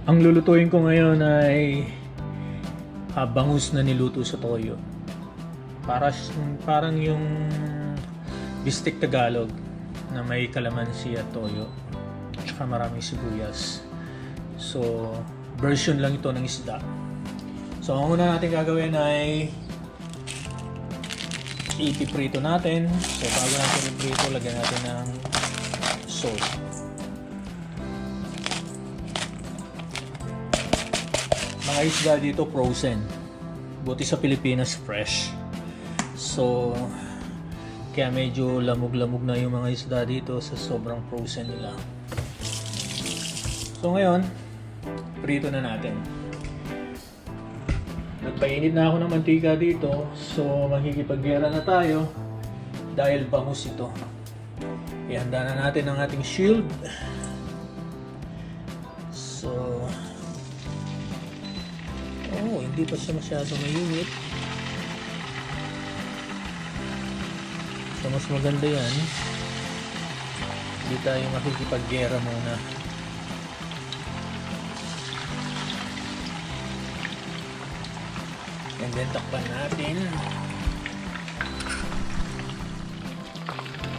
Ang lulutuin ko ngayon ay bangus na niluto sa toyo. Parang yung bistek Tagalog na may kalamansi at toyo tsaka maraming sibuyas. So, version lang ito ng isda. So, ang una natin gagawin ay ipiprito natin. So, bago natin iprito, lagyan natin ng salt. Mga isda dito frozen. Buti sa Pilipinas fresh. So, kaya medyo lamog-lamog na yung mga isda dito sa sobrang frozen nila. So ngayon, prito na natin. Nagpainit na ako ng mantika dito. So makikipag-gera na tayo dahil bangus ito. Ihanda na natin ang ating shield. So, hindi pa siya masyado mainit. So mas maganda yan. Hindi tayo makikipag-gera muna. And then takpan natin.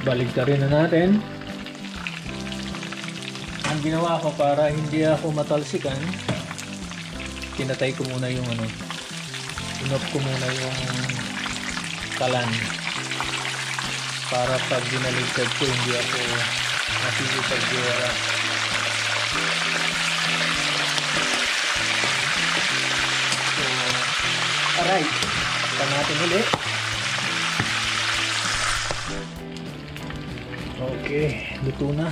Baligtarin na natin. Ang ginawa ko para hindi ako matalsikan, pinatay ko muna yung inop ko muna yung kalan para pag binaligtad ko hindi ako nakikipag-gera. So, alright, takpan natin ulit. Okay, luto na.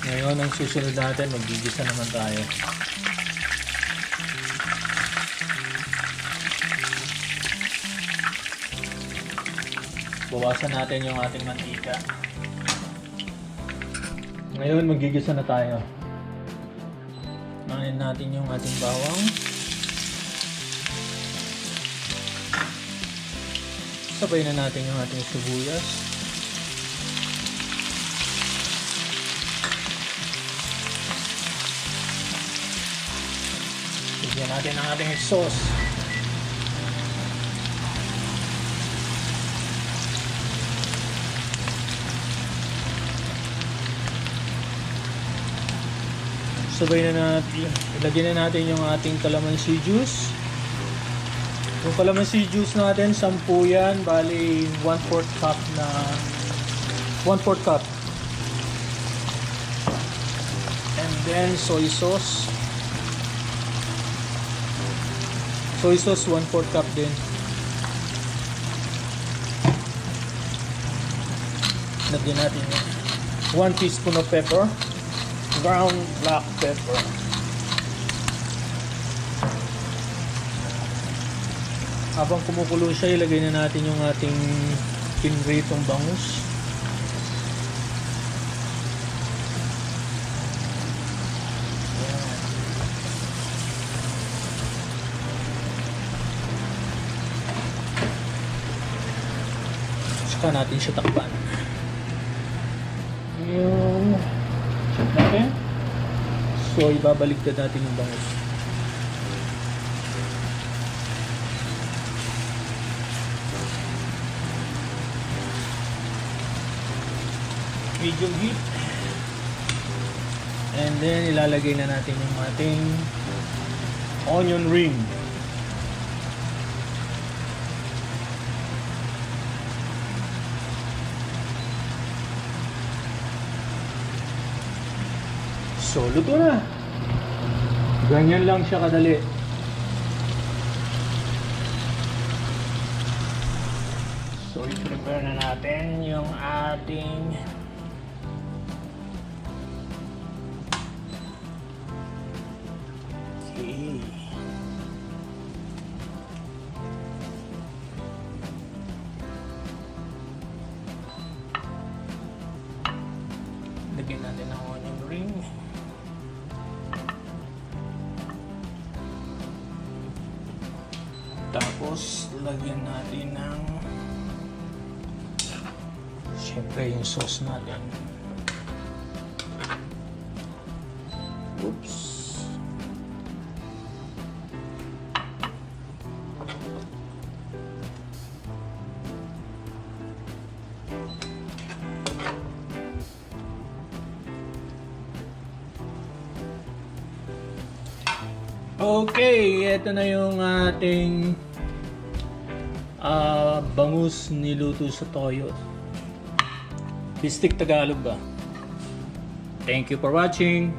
Ngayon, ang susunod natin, maggigisa naman tayo. Bawasan natin yung ating mantika. Ngayon, maggigisa na tayo. Nanin natin yung ating bawang. Sabay na natin yung ating sibuyas. Bigyan natin ang ating sauce. Sabay na natin, ilagyan na natin yung ating calamansi juice. Yung calamansi juice natin, 10 yan, bali 1/4 cup na 1/4 cup. And then soy sauce. Soy sauce 1/4 cup din. Lagyan natin 1 teaspoon of pepper. Ground black pepper. Habang kumukulo siya, ilagay na natin yung ating pinritong bangus. Saka natin siya takpan. Yung natin. So, ibabaliktad natin yung bangus. Medium heat. And then, ilalagay na natin yung ating onion ring. So, luto na. Ganyan lang siya kadali. So, i-prepare na natin yung ating lagyan natin ng onion ring. Tapos lagyan natin ng siyempre yung sauce natin. Oops. Okay, ito na yung ating bangus niluto sa toyo. Bistik Tagalog ba? Thank you for watching.